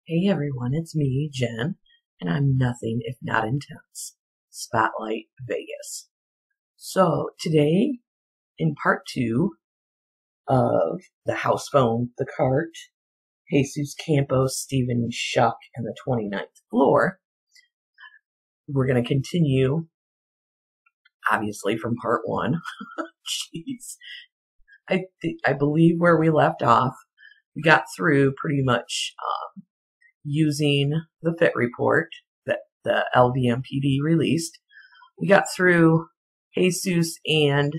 Hey everyone, it's me, Jen, and I'm nothing if not intense. Spotlight Vegas. So today, in part two of the house phone, the cart, Jesus Campos, Stephen Shuck, and the 29th floor, we're going to continue, obviously, from part one. Jeez. I believe where we left off, we got through pretty much using the FIT report that the LVMPD released. We got through Jesus and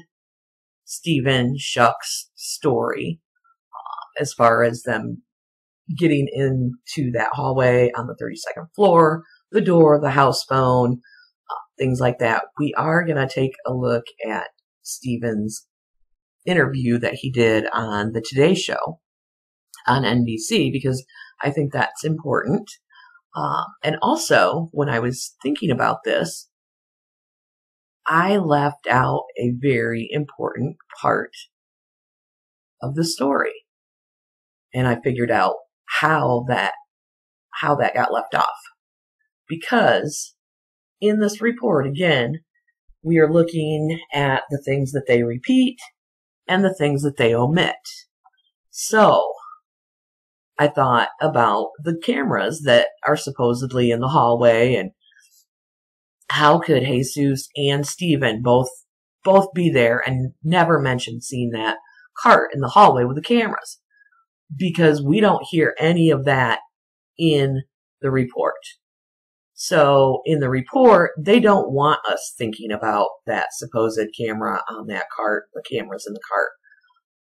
Stephen Shuck's story as far as them getting into that hallway on the 32nd floor, the door, the house phone, things like that. We are going to take a look at Stephen's interview that he did on the Today Show on NBC because I think that's important. And also, when I was thinking about this, I left out a very important part of the story. And I figured out how that got left off. Because in this report, again, we are looking at the things that they repeat and the things that they omit. So, I thought about the cameras that are supposedly in the hallway and how could Jesus and Stephen both be there and never mention seeing that cart in the hallway with the cameras? Because we don't hear any of that in the report. So in the report, they don't want us thinking about that supposed camera on that cart, the cameras in the cart,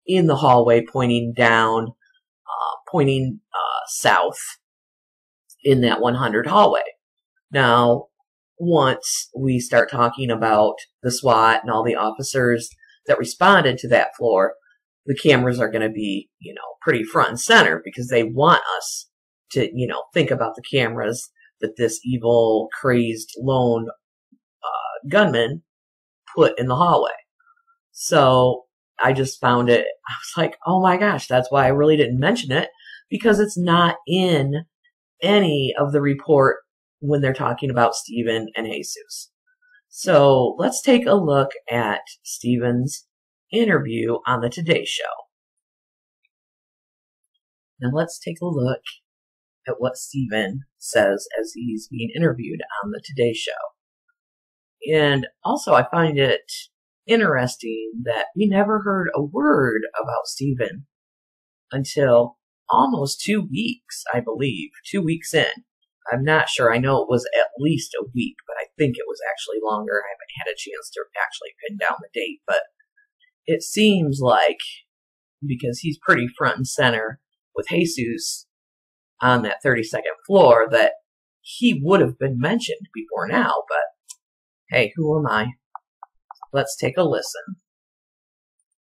in the hallway pointing down, pointing south in that 100 hallway. Now, once we start talking about the SWAT and all the officers that responded to that floor, the cameras are going to be, pretty front and center because they want us to, think about the cameras that this evil, crazed, lone gunman put in the hallway. So I just found it, I was like, oh my gosh, that's why I really didn't mention it, because it's not in any of the report when they're talking about Stephen and Jesus. So let's take a look at Stephen's interview on the Today Show. Now let's take a look at what Stephen says as he's being interviewed on the Today Show. And also I find it interesting that we never heard a word about Stephen until almost 2 weeks, I believe. 2 weeks in. I'm not sure. I know it was at least a week, but I think it was actually longer. I haven't had a chance to actually pin down the date, but it seems like, because he's pretty front and center with Jesus on that 32nd floor, that he would have been mentioned before now, but hey, who am I? Let's take a listen.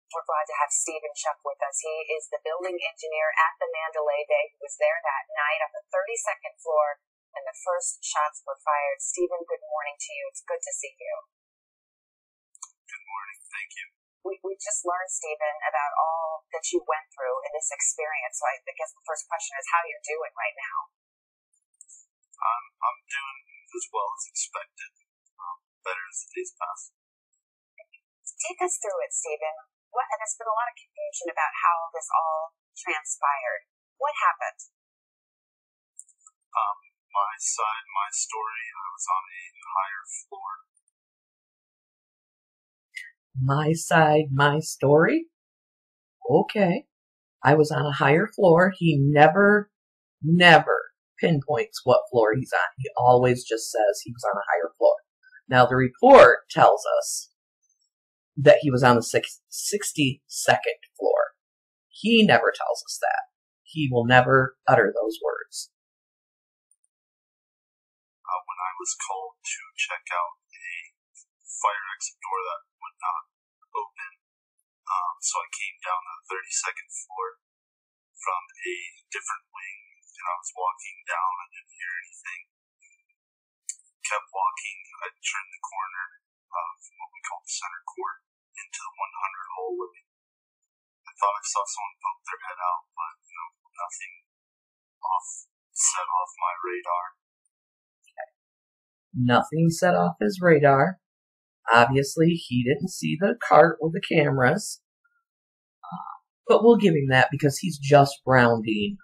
We're glad to have Stephen Shuck with us. He is the building engineer at the Mandalay Bay who was there that night on the 32nd floor and the first shots were fired. Stephen, good morning to you. It's good to see you. Good morning. Thank you. We just learned, Stephen, about all that you went through in this experience. So I guess the first question is how you're doing right now. I'm doing as well as expected. Better as the days pass. Take us through it, Stephen. And there's been a lot of confusion about how this all transpired. What happened? My side, my story, I was on a higher floor. My side, my story? Okay. I was on a higher floor. He never pinpoints what floor he's on. He always just says he was on a higher floor. Now, the report tells us that he was on the 62nd floor. He never tells us that. He will never utter those words. When I was called to check out a fire exit door that would not open, so I came down to the 32nd floor from a different wing, and I was walking down. I didn't hear anything. Kept walking. I turned the corner of what we call the center court into the 100 hallway. I thought I saw someone poke their head out, but nothing off set off my radar. Nothing set off his radar. Obviously, he didn't see the cart with the cameras. But we'll give him that because he's just rounding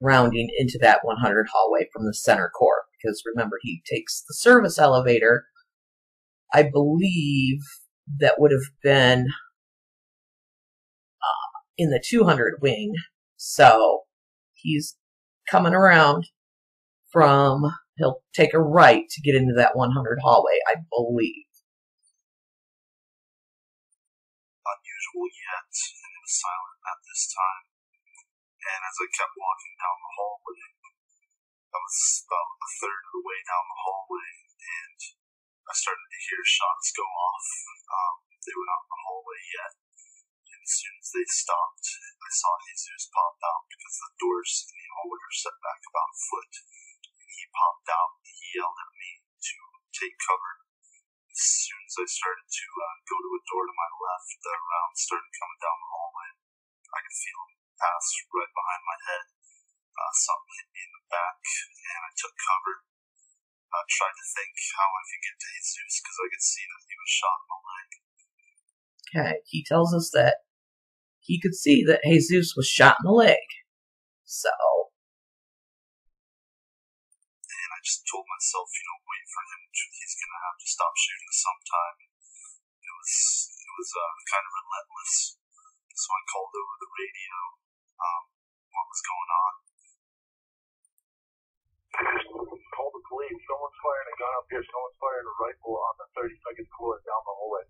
into that 100 hallway from the center court. Because remember, he takes the service elevator. I believe that would have been in the 200 wing. So he's coming around he'll take a right to get into that 100 hallway, I believe. Unusual yet, and it was silent at this time. And as I kept walking down the hallway, I was about a third of the way down the hallway, and I started to hear shots go off. They were not in the hallway yet. And as soon as they stopped, I saw Jesus pop out because the doors in the hallway are set back about a foot. And he popped out and he yelled at me to take cover. As soon as I started to go to a door to my left, the rounds started coming down the hallway. I could feel them pass right behind my head. Something hit me in the back, and I took cover. I tried to think how I could get to Jesus because I could see that he was shot in the leg. Okay, he tells us that he could see that Jesus was shot in the leg. So. And I just told myself, wait for him. He's going to have to stop shooting sometime. It was kind of relentless. So I called over the radio. What was going on? Call the police. Someone's firing a gun up here. Someone's firing a rifle on the 32nd floor down the hallway.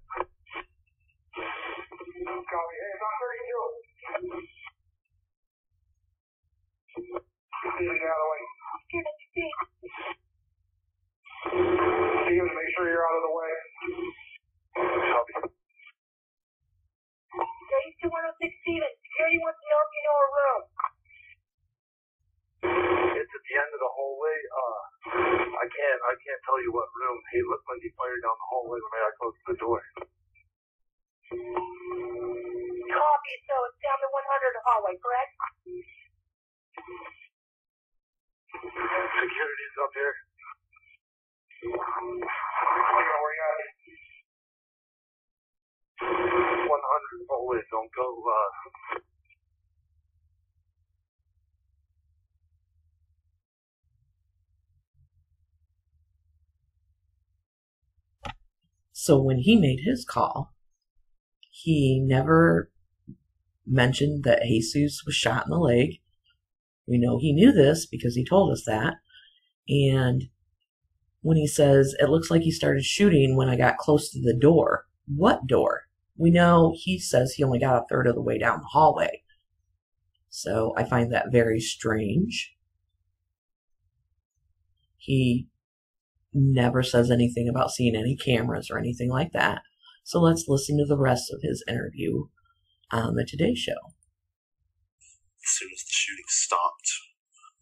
Copy. Hey, it's on 32. Get out of the way. Steven, make sure you're out of the way. Copy. Stage 2106 Steven. Security wants to know if you know a room. It's at the end of the hallway. I can't tell you what room. He looked like he fired down the hallway when I got close to the door. Copy, so it's down the 100 hallway, correct? Security's up here. Where you at? 100 hallway. Don't go. So when he made his call, he never mentioned that Jesus was shot in the leg. We know he knew this because he told us that. And when he says, it looks like he started shooting when I got close to the door. What door? We know he says he only got a third of the way down the hallway. So I find that very strange. He never says anything about seeing any cameras or anything like that. So let's listen to the rest of his interview on the Today Show. As soon as the shooting stopped,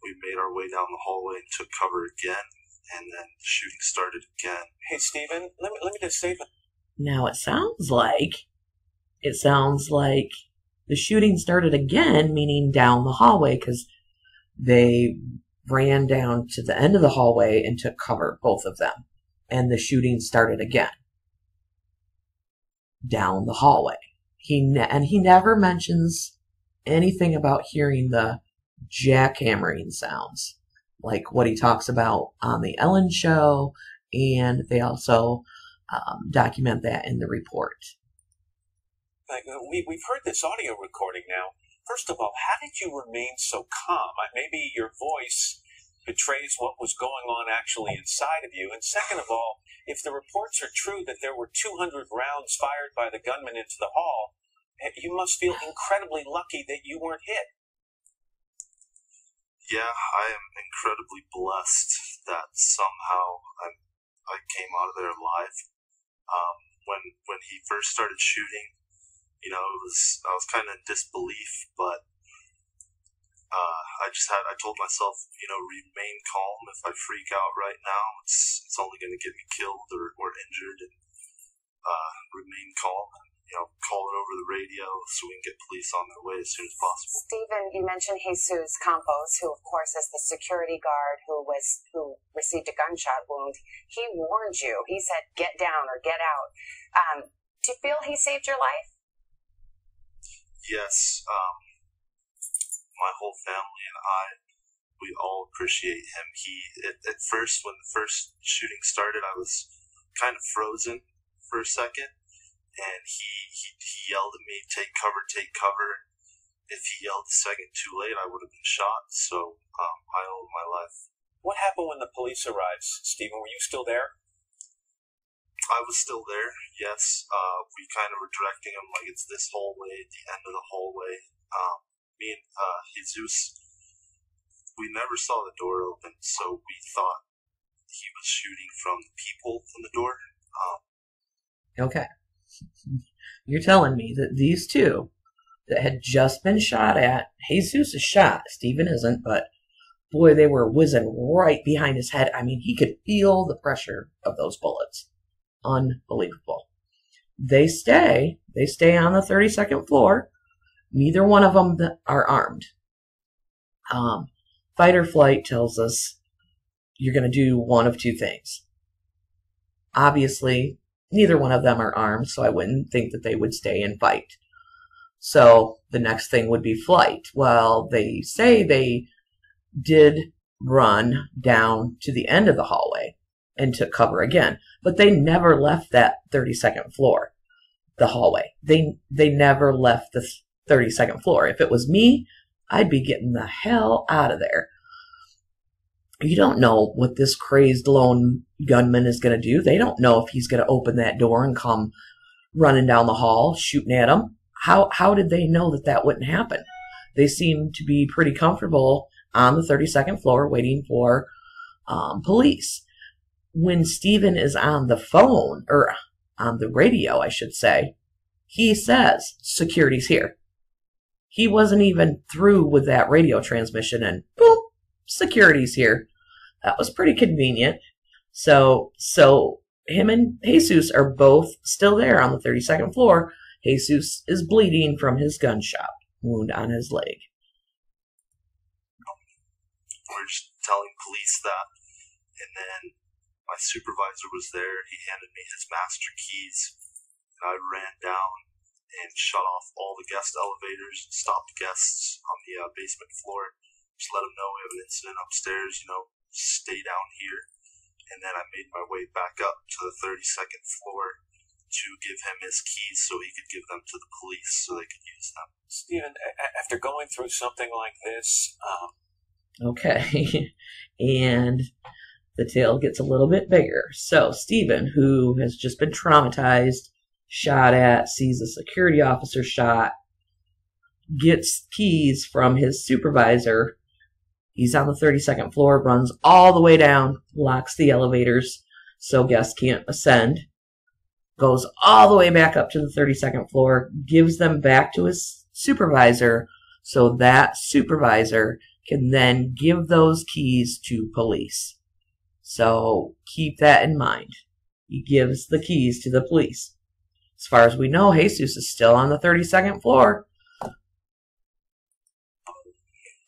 we made our way down the hallway and took cover again, and then the shooting started again. Hey, Steven, let me just say that. Now it sounds like the shooting started again, meaning down the hallway, because they ran down to the end of the hallway and took cover, both of them. And the shooting started again. Down the hallway. He never mentions anything about hearing the jackhammering sounds, like what he talks about on the Ellen show, and they also document that in the report. We've heard this audio recording now. First of all, how did you remain so calm? Maybe your voice betrays what was going on actually inside of you. And second of all, if the reports are true that there were 200 rounds fired by the gunman into the hall, you must feel incredibly lucky that you weren't hit. Yeah, I am incredibly blessed that somehow I came out of there alive. When he first started shooting, I was kind of in disbelief, but I told myself, remain calm. If I freak out right now, it's only going to get me killed or injured, and remain calm. call it over the radio so we can get police on their way as soon as possible. Stephen, you mentioned Jesus Campos, who of course is the security guard who received a gunshot wound. He warned you. He said, "Get down or get out." Do you feel he saved your life? Yes, my whole family and I, we all appreciate him. At first, when the first shooting started, I was kind of frozen for a second, and he yelled at me, "Take cover, take cover." If he yelled a second too late, I would have been shot, so I owe him my life. What happened when the police arrived? Stephen, were you still there? I was still there, yes. We kind of were directing him, like, it's this hallway, at the end of the hallway. Me and Jesus, we never saw the door open, so we thought he was shooting from the people in the door. Okay. You're telling me that these two that had just been shot at, Jesus is shot, Stephen isn't, but boy, they were whizzing right behind his head. I mean, he could feel the pressure of those bullets. Unbelievable. They stay on the 32nd floor. Neither one of them are armed. Fight or flight tells us you're going to do one of two things. Obviously, neither one of them are armed, so I wouldn't think that they would stay and fight. So the next thing would be flight. Well, they say they did run down to the end of the hallway and took cover again, but they never left that 32nd floor, the hallway. They never left the 32nd floor. If it was me, I'd be getting the hell out of there. You don't know what this crazed lone gunman is going to do. They don't know if he's going to open that door and come running down the hall, shooting at them. How did they know that that wouldn't happen? They seem to be pretty comfortable on the 32nd floor waiting for police. When Stephen is on the phone, or on the radio, I should say, he says, "Security's here." He wasn't even through with that radio transmission, and boom, security's here. That was pretty convenient. So him and Jesus are both still there on the 32nd floor. Jesus is bleeding from his gunshot wound on his leg. We're just telling police that, and then my supervisor was there. He handed me his master keys, and I ran down and shut off all the guest elevators, stopped guests on the basement floor, just let them know we have an incident upstairs, stay down here. And then I made my way back up to the 32nd floor to give him his keys so he could give them to the police so they could use them. Stephen, after going through something like this... Okay, and the tale gets a little bit bigger. So Stephen, who has just been traumatized, shot at, sees a security officer shot, gets keys from his supervisor. He's on the 32nd floor, runs all the way down, locks the elevators so guests can't ascend, goes all the way back up to the 32nd floor, gives them back to his supervisor so that supervisor can then give those keys to police. So keep that in mind. He gives the keys to the police. As far as we know, Jesus is still on the 32nd floor.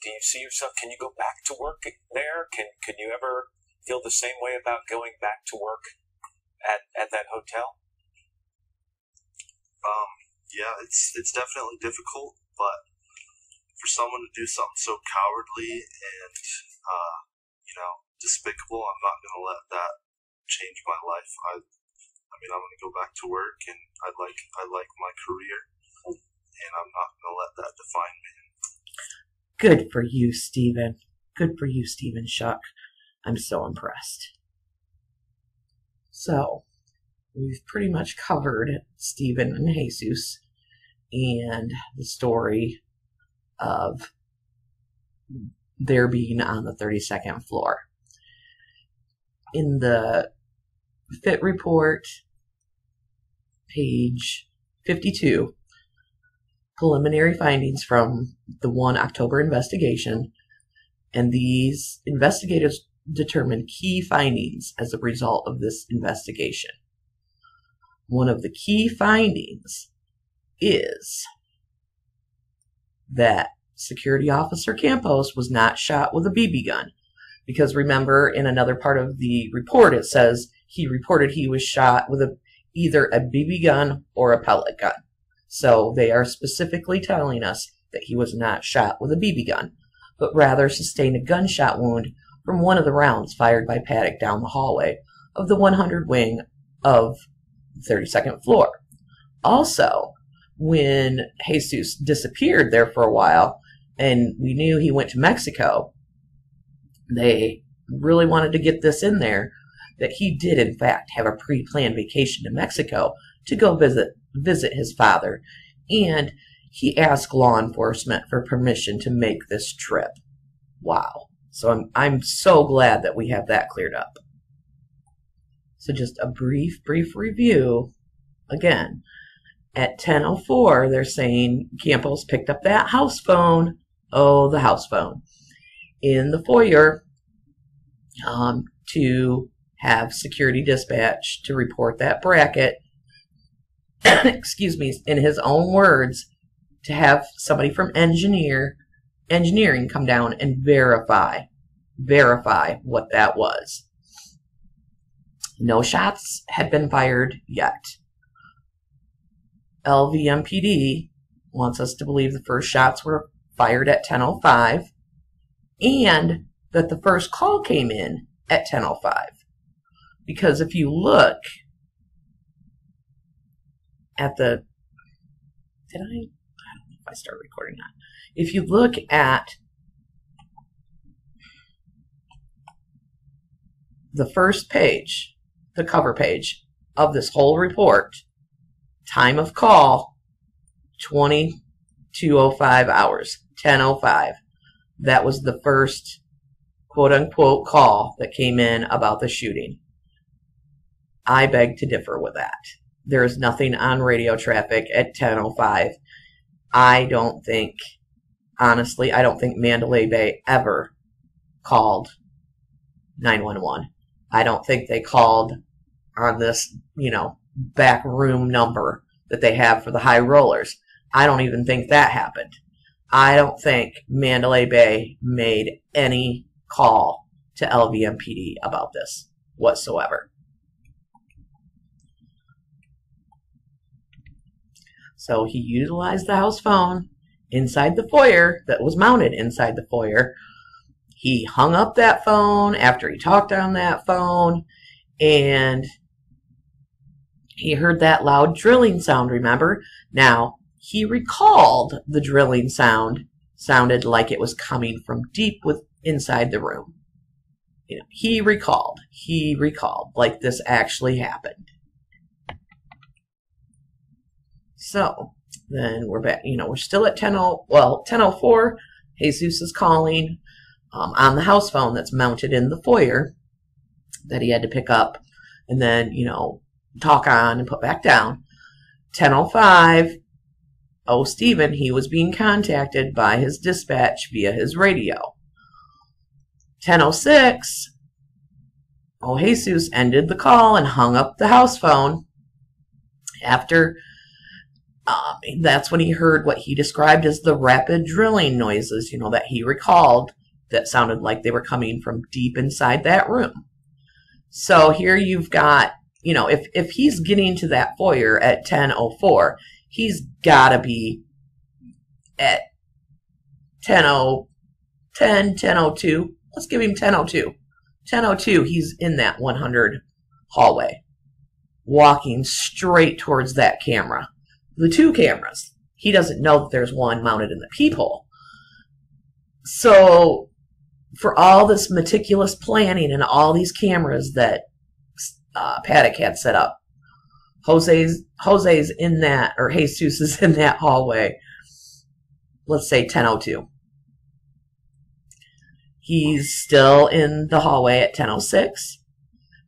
Do you see yourself, can you go back to work there? Can you ever feel the same way about going back to work at that hotel? Yeah, it's definitely difficult, but for someone to do something so cowardly and, despicable, I'm not going to let that change my life. I'm going to go back to work, and I like my career, and I'm not going to let that define me. Good for you, Stephen. Good for you, Stephen Shuck. I'm so impressed. So, we've pretty much covered Stephen and Jesus and the story of their being on the 32nd floor. In the FIT report, page 52, preliminary findings from the 1 October investigation, and these investigators determined key findings as a result of this investigation. One of the key findings is that Security Officer Campos was not shot with a BB gun. Because remember, in another part of the report, it says he reported he was shot with either a BB gun or a pellet gun. So they are specifically telling us that he was not shot with a BB gun, but rather sustained a gunshot wound from one of the rounds fired by Paddock down the hallway of the 100 wing of the 32nd floor. Also, when Jesus disappeared there for a while, and we knew he went to Mexico, they really wanted to get this in there, that he did in fact have a pre-planned vacation to Mexico to go visit his father, and he asked law enforcement for permission to make this trip. Wow. So I'm so glad that we have that cleared up. So just a brief review. Again, at 10:04, they're saying Campos picked up that house phone. Oh, the house phone. In the foyer to have security dispatch to report that bracket. Excuse me, in his own words, to have somebody from engineering come down and verify what that was. No shots had been fired yet. LVMPD wants us to believe the first shots were fired at 10:05 and that the first call came in at 10:05. Because if you look at the... I don't know if I start recording that. If you look at the first page, the cover page of this whole report, time of call, 22:05 hours, 10:05. That was the first quote-unquote call that came in about the shooting. I beg to differ with that. There is nothing on radio traffic at 10:05. I don't think, honestly, I don't think Mandalay Bay ever called 911. I don't think they called on this, back room number that they have for the high rollers. I don't even think that happened. I don't think Mandalay Bay made any call to LVMPD about this whatsoever. So he utilized the house phone inside the foyer that was mounted inside the foyer. He hung up that phone after he talked on that phone, and he heard that loud drilling sound, remember? Now, he recalled the drilling sound sounded like it was coming from deep inside the room. He recalled like this actually happened. So then we're back. We're still at 10:04. Jesus is calling on the house phone that's mounted in the foyer that he had to pick up and then talk on and put back down. 10:05. Oh, Stephen, he was being contacted by his dispatch via his radio. 10:06. Oh, Jesus ended the call and hung up the house phone. After, that's when he heard what he described as the rapid drilling noises, that he recalled that sounded like they were coming from deep inside that room. So here you've got, if he's getting to that foyer at 10:04, he's got to be at 10:02. Let's give him 10:02. 10:02, he's in that 100 hallway, walking straight towards that camera. The two cameras. He doesn't know that there's one mounted in the peephole. So, for all this meticulous planning and all these cameras that Paddock had set up, Jose's in that, or Jesus is in that hallway, let's say 10:02. He's still in the hallway at 10:06.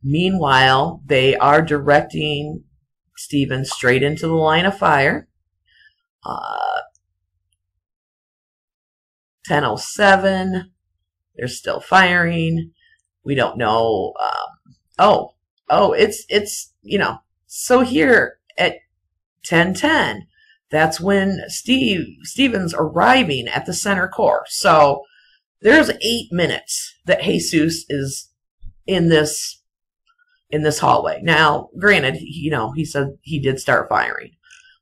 Meanwhile, they are directing Stephen straight into the line of fire. 10:07, they're still firing. We don't know. So here at 10:10, that's when Steven's arriving at the center core. So there's 8 minutes that Jesus is in this hallway. Now, granted, he said he did start firing.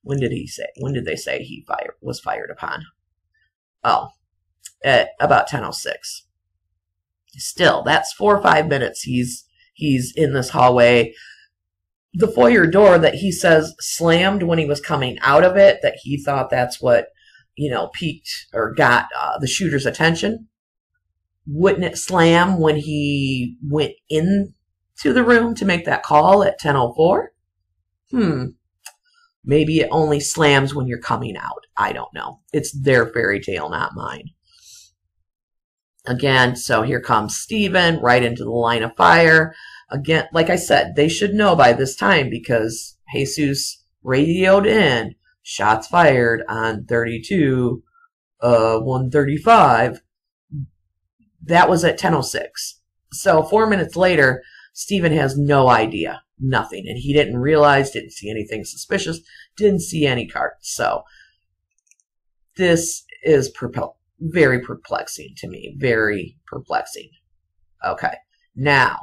When did they say he was fired upon? Oh, at about 10:06. Still, that's 4 or 5 minutes he's in this hallway. The foyer door that he says slammed when he was coming out of it, that he thought that's what, piqued or got the shooter's attention. Wouldn't it slam when he went into the room to make that call at 10:04? Maybe it only slams when you're coming out. I don't know. It's their fairy tale, not mine. Again, so here comes Steven right into the line of fire. Again, like I said, they should know by this time because Jesus radioed in shots fired on 135. That was at 10:06. So 4 minutes later, Steven has no idea, nothing. And he didn't realize, didn't see anything suspicious, didn't see any carts. So this is very perplexing to me. Very perplexing. Okay. Now,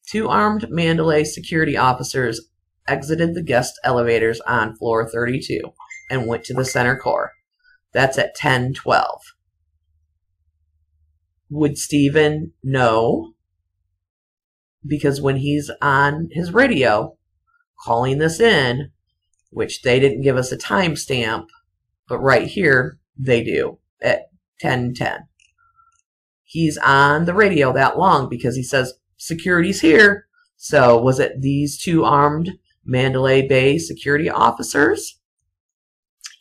2 armed Mandalay security officers exited the guest elevators on floor 32 and went to the center core. That's at 10:12. Would Steven know? Because when he's on his radio calling this in, which they didn't give us a timestamp, but right here they do at 10:10. He's on the radio that long because he says security's here. So was it these 2 armed Mandalay Bay security officers?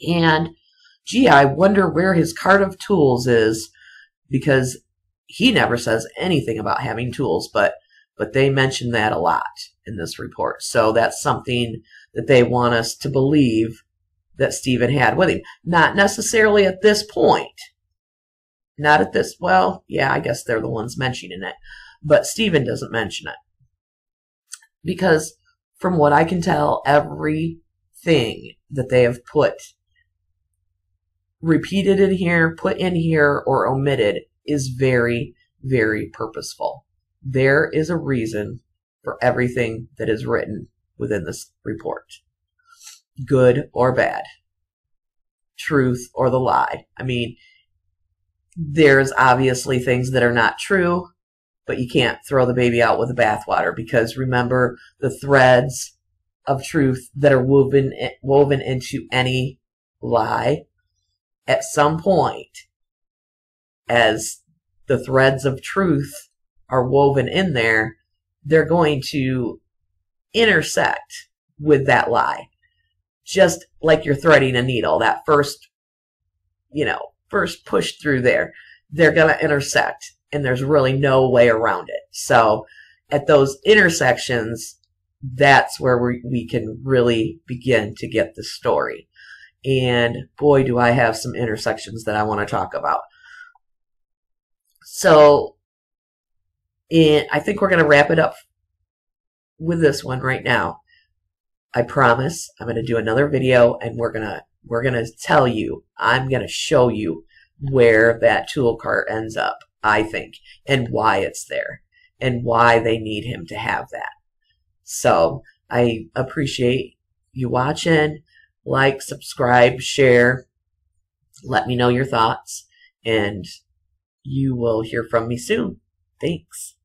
And gee, I wonder where his cart of tools is, because he never says anything about having tools, but they mention that a lot in this report. So that's something that they want us to believe that Steven had with him. Not necessarily at this point. Not at this, well, yeah, I guess they're the ones mentioning it. But Steven doesn't mention it. Because from what I can tell, everything that they have repeated in here, put in here, or omitted is very, very purposeful. There is a reason for everything that is written within this report. Good or bad. Truth or the lie. I mean, there's obviously things that are not true, but you can't throw the baby out with the bathwater, because remember, the threads of truth that are woven into any lie, at some point, as the threads of truth are woven in there, they're going to intersect with that lie. Just like you're threading a needle, that first push through there, they're going to intersect, and there's really no way around it. So at those intersections, that's where we can really begin to get the story. And boy, do I have some intersections that I want to talk about. So I think we're going to wrap it up with this one right now. I promise I'm going to do another video, and we're going to tell you, I'm going to show you where that tool cart ends up, I think, and why it's there, and why they need him to have that. So I appreciate you watching. Like, subscribe, share. Let me know your thoughts, and you will hear from me soon. Thanks.